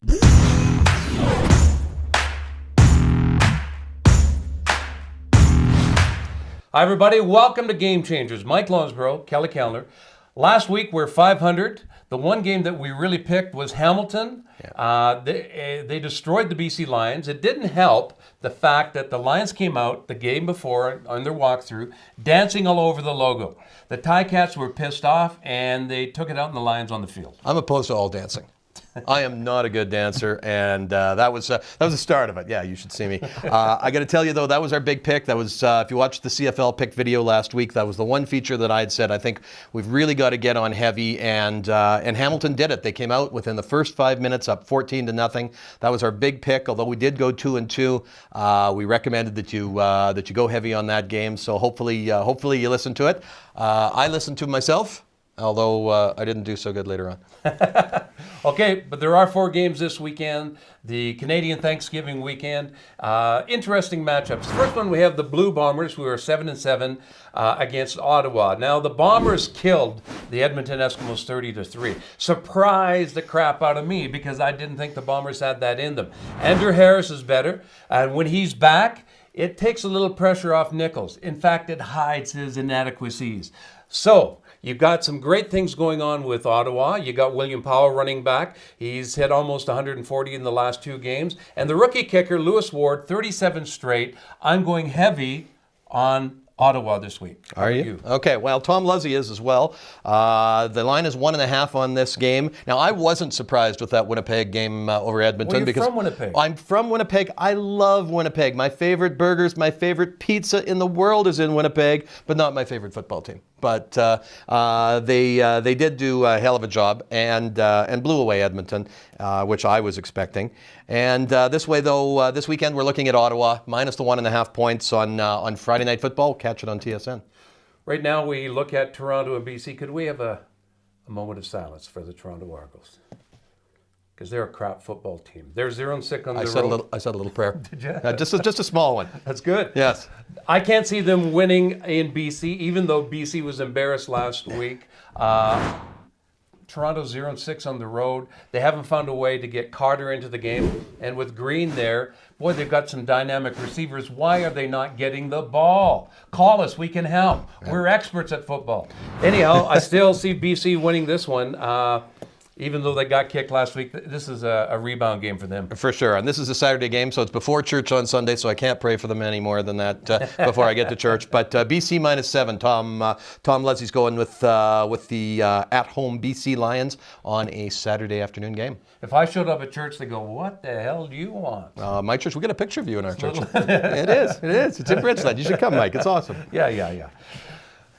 Hi, everybody. Welcome to GameChangerz. Mike Lonsborough, Kelly Kellner. Last week, we're 500. The one game that we really picked was Hamilton. Yeah. They destroyed the BC Lions. It didn't help the fact that the Lions came out the game before on their walkthrough, dancing all over the logo. The Ticats were pissed off, and they took it out in the Lions on the field. I'm opposed to all dancing. I am not a good dancer, and that was the start of it. Yeah, you should see me. I got to tell you, though, that was our big pick. That was, if you watched the CFL pick video last week, that was the one feature that I had said, I think we've really got to get on heavy, and Hamilton did it. They came out within the first 5 minutes, up 14-0. That was our big pick, although we did go 2-2. We recommended that you go heavy on that game, so hopefully you listen to it. I listened to myself, although I didn't do so good later on. Okay, but there are 4 games this weekend. The Canadian Thanksgiving weekend. Interesting matchups. First one, we have the Blue Bombers, who are 7-7 against Ottawa. Now, the Bombers killed the Edmonton Eskimos 30-3. Surprised the crap out of me because I didn't think the Bombers had that in them. Andrew Harris is better, and when he's back, it takes a little pressure off Nichols. In fact, it hides his inadequacies. So, you've got some great things going on with Ottawa. You got William Powell running back. He's hit almost 140 in the last 2 games. And the rookie kicker, Lewis Ward, 37 straight. I'm going heavy on Ottawa this week. Are you? Okay, well, Tom Luzzy is as well. The line is 1.5 on this game. Now, I wasn't surprised with that Winnipeg game over Edmonton. Well, you're from Winnipeg. I'm from Winnipeg. I love Winnipeg. My favorite burgers, my favorite pizza in the world is in Winnipeg, but not my favorite football team. But they did do a hell of a job and blew away Edmonton, which I was expecting. And this weekend we're looking at Ottawa minus the 1.5 points on Friday Night Football. Catch it on TSN. Right now we look at Toronto and BC. Could we have a moment of silence for the Toronto Argos? Because they're a crap football team. They're 0-6 on the road. I said a little prayer. Did you? Just a small one. That's good. Yes. I can't see them winning in BC, even though BC was embarrassed last week. Toronto 0-6 on the road. They haven't found a way to get Carter into the game. And with Green there, boy, they've got some dynamic receivers. Why are they not getting the ball? Call us. We can help. We're experts at football. Anyhow, I still see BC winning this one. Even though they got kicked last week, this is a rebound game for them. For sure. And this is a Saturday game, so it's before church on Sunday, so I can't pray for them any more than that before I get to church. But BC -7. Tom Luzzy's going with the at-home BC Lions on a Saturday afternoon game. If I showed up at church, they go, "What the hell do you want?" My church, we got a picture of you in our church. It is. It's in Bridgeland. You should come, Mike. It's awesome. Yeah.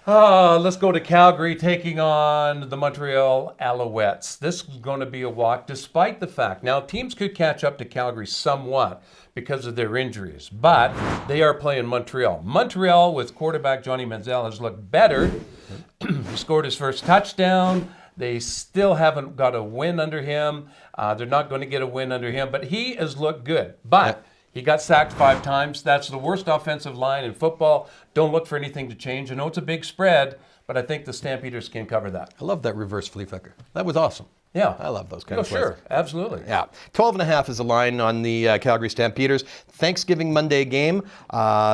Let's go to Calgary taking on the Montreal Alouettes. This is going to be a walk, despite the fact. Now, teams could catch up to Calgary somewhat because of their injuries, but they are playing Montreal. Montreal, with quarterback Johnny Manziel, has looked better. He scored his first touchdown. They still haven't got a win under him. They're not going to get a win under him, but he has looked good. But he got sacked 5 times. That's the worst offensive line in football. Don't look for anything to change. I know it's a big spread, but I think the Stampeders can cover that. I love that reverse flea flicker. That was awesome. Yeah. I love those kind of plays. Sure. Absolutely. Yeah. 12.5 is the line on the Calgary Stampeders. Thanksgiving Monday game.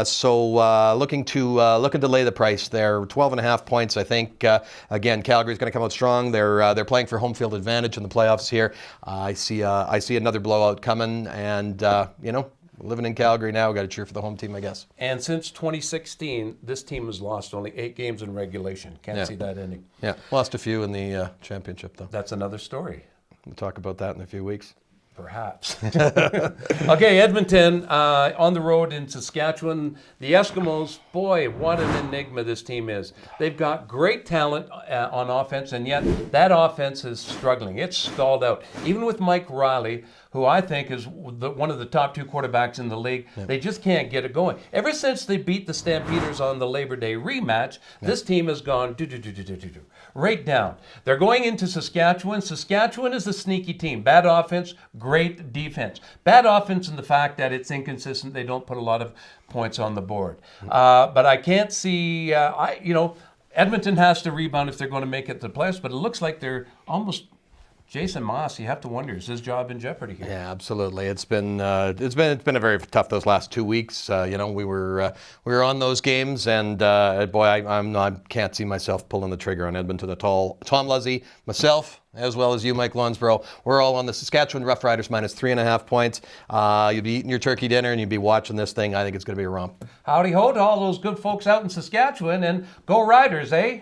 So looking to lay the price there. 12.5 points, I think. Again, Calgary's going to come out strong. They're playing for home field advantage in the playoffs here. I see another blowout coming, and living in Calgary now, got to cheer for the home team, I guess. And since 2016, this team has lost only 8 games in regulation. Can't see that ending. Yeah, lost a few in the championship, though. That's another story. We'll talk about that in a few weeks. Perhaps. Okay, Edmonton on the road in Saskatchewan. The Eskimos, boy, what an enigma this team is. They've got great talent on offense, and yet that offense is struggling. It's stalled out. Even with Mike Riley, who I think is one of the top 2 quarterbacks in the league, they just can't get it going. Ever since they beat the Stampeders on the Labor Day rematch, this team has gone right down. They're going into Saskatchewan. Saskatchewan is a sneaky team. Bad offense, great defense. Bad offense in the fact that it's inconsistent. They don't put a lot of points on the board. But I can't see, Edmonton has to rebound if they're going to make it to the playoffs, but it looks like they're almost Jason Moss, you have to wonder, is his job in jeopardy here? Yeah, absolutely. It's been a very tough those last 2 weeks. We were on those games, and boy, I can't see myself pulling the trigger on Edmonton at all. Tom Luzzy, myself, as well as you, Mike Lonsborough, we're all on the Saskatchewan Roughriders minus 3.5 points. You'd be eating your turkey dinner and you'd be watching this thing. I think it's going to be a romp. Howdy ho to all those good folks out in Saskatchewan, and go Riders, eh?